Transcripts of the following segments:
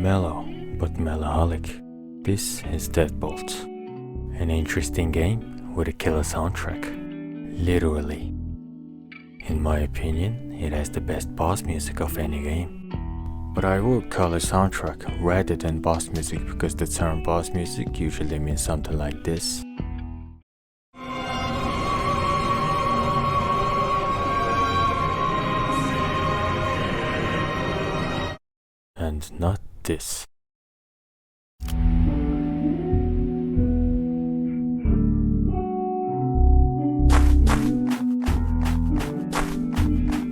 Mellow but melancholic. This is DEADBOLT, an interesting game with a killer soundtrack. Literally. In my opinion, it has the best boss music of any game. But I would call it soundtrack rather than boss music because the term boss music usually means something like this. And not this.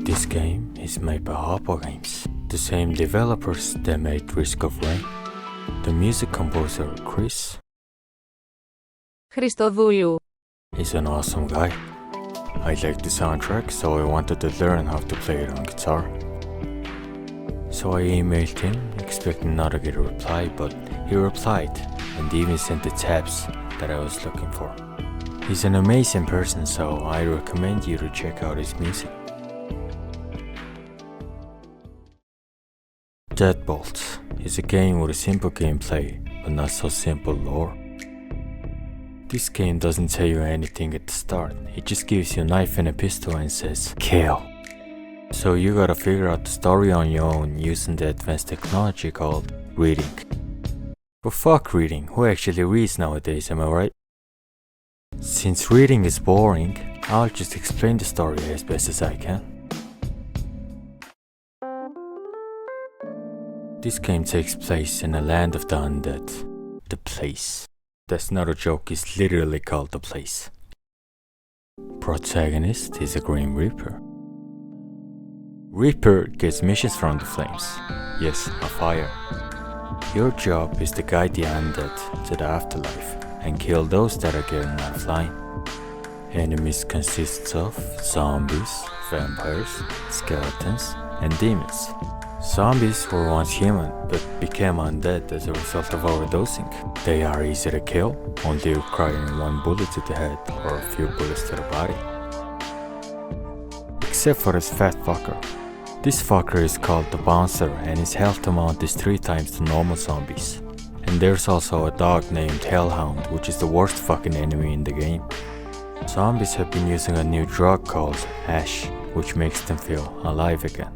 This game is made by Games, the same developers that made Risk of Rain. The music composer Christodoulou is an awesome guy. I liked the soundtrack, so I wanted to learn how to play it on guitar. So I emailed him, expecting not to get a reply, but he replied and even sent the tabs that I was looking for. He's an amazing person, so I recommend you to check out his music. DEADBOLT is a game with a simple gameplay, but not so simple lore. This game doesn't tell you anything at the start, it just gives you a knife and a pistol and says, kill. So you gotta figure out the story on your own using the advanced technology called reading. But fuck reading, who actually reads nowadays, am I right? Since reading is boring, I'll just explain the story as best as I can. This game takes place in a land of the undead. The place. That's not a joke, it's literally called the place. Protagonist is a Grim Reaper. Reaper gets missions from the flames. Yes, a fire. Your job is to guide the undead to the afterlife and kill those that are getting out of line. Enemies consists of zombies, vampires, skeletons, and demons. Zombies were once human, but became undead as a result of overdosing. They are easy to kill, only requiring one bullet to the head or a few bullets to the body. Except for this fat fucker. This fucker is called the bouncer and his health amount is 3 times the normal zombies. And there's also a dog named Hellhound, which is the worst fucking enemy in the game. Zombies have been using a new drug called ash, which makes them feel alive again.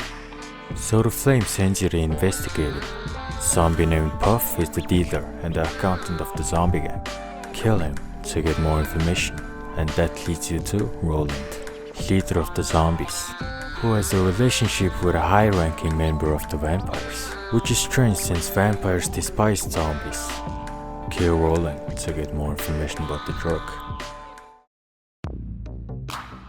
So the flame sends you to investigate it. Zombie named Puff is the dealer and the accountant of the zombie gang. Kill him to get more information, and that leads you to Roland, leader of the zombies, who has a relationship with a high-ranking member of the vampires, which is strange since vampires despise zombies. Kill Roland to get more information about the drug.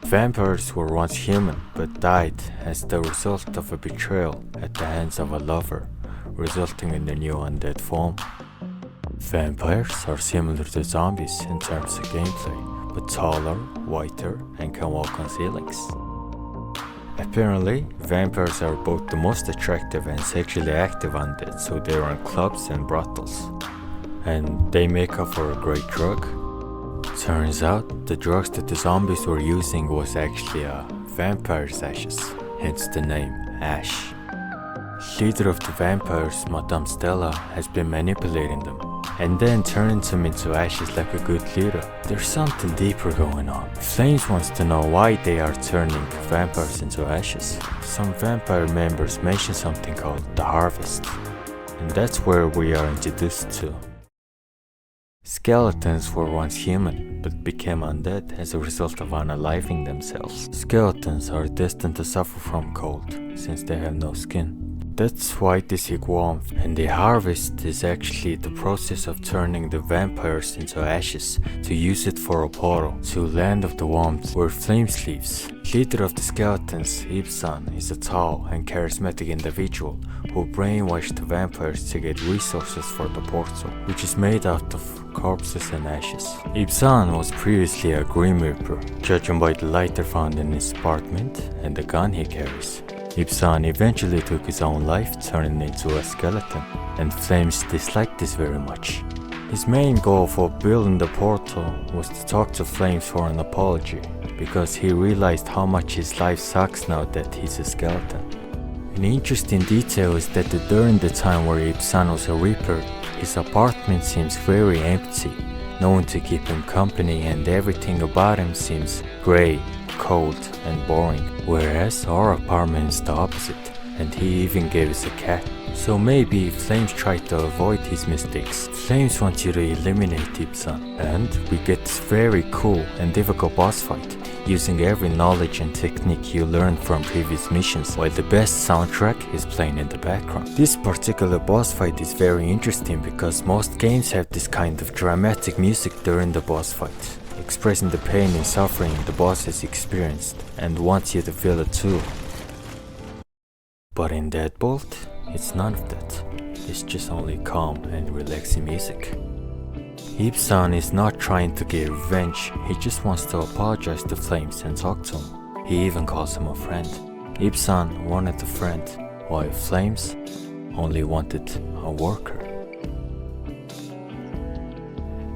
Vampires were once human but died as the result of a betrayal at the hands of a lover, resulting in their new undead form. Vampires are similar to zombies in terms of gameplay, but taller, whiter, and can walk on ceilings. Apparently, vampires are both the most attractive and sexually active undead, so they run clubs and brothels. And they make up for a great drug. Turns out, the drugs that the zombies were using was actually vampire's ashes, hence the name Ash. Leader of the vampires, Madame Stella, has been manipulating them, and then turning them into ashes like a good leader. There's something deeper going on. Flames wants to know why they are turning vampires into ashes. Some vampire members mention something called the harvest, and that's where we are introduced to. Skeletons were once human, but became undead as a result of unaliving themselves. Skeletons are destined to suffer from cold, since they have no skin. That's why they seek warmth, and the harvest is actually the process of turning the vampires into ashes to use it for a portal to Land of the Warmth where Flames lives. Leader of the skeletons, Ibzan, is a tall and charismatic individual who brainwashed the vampires to get resources for the portal, which is made out of corpses and ashes. Ibzan was previously a Grim Reaper, judging by the lighter found in his apartment and the gun he carries. Ibzan eventually took his own life, turning into a skeleton, and Flames disliked this very much. His main goal for building the portal was to talk to Flames for an apology, because he realized how much his life sucks now that he's a skeleton. An interesting detail is that during the time where Ibsan was a reaper, his apartment seems very empty, no one to keep him company, and everything about him seems grey, cold and boring, whereas our apartment is the opposite, and he even gave us a cat. So maybe Flames tried to avoid his mistakes. Flames wants you to eliminate Ibsan, and we get this very cool and difficult boss fight, using every knowledge and technique you learned from previous missions, while the best soundtrack is playing in the background. This particular boss fight is very interesting because most games have this kind of dramatic music during the boss fight, expressing the pain and suffering the boss has experienced and wants you to feel it too. But in DEADBOLT, it's none of that. It's just only calm and relaxing music. Ibsan is not trying to get revenge, he just wants to apologize to Flames and talk to him. He even calls him a friend. Ibsan wanted a friend, while Flames only wanted a worker.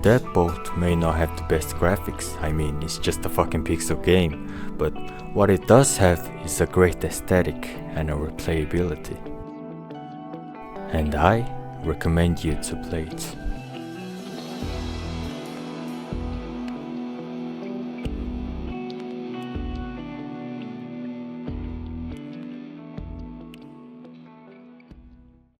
DEADBOLT may not have the best graphics, I mean it's just a fucking pixel game, but what it does have is a great aesthetic and a replayability. And I recommend you to play it.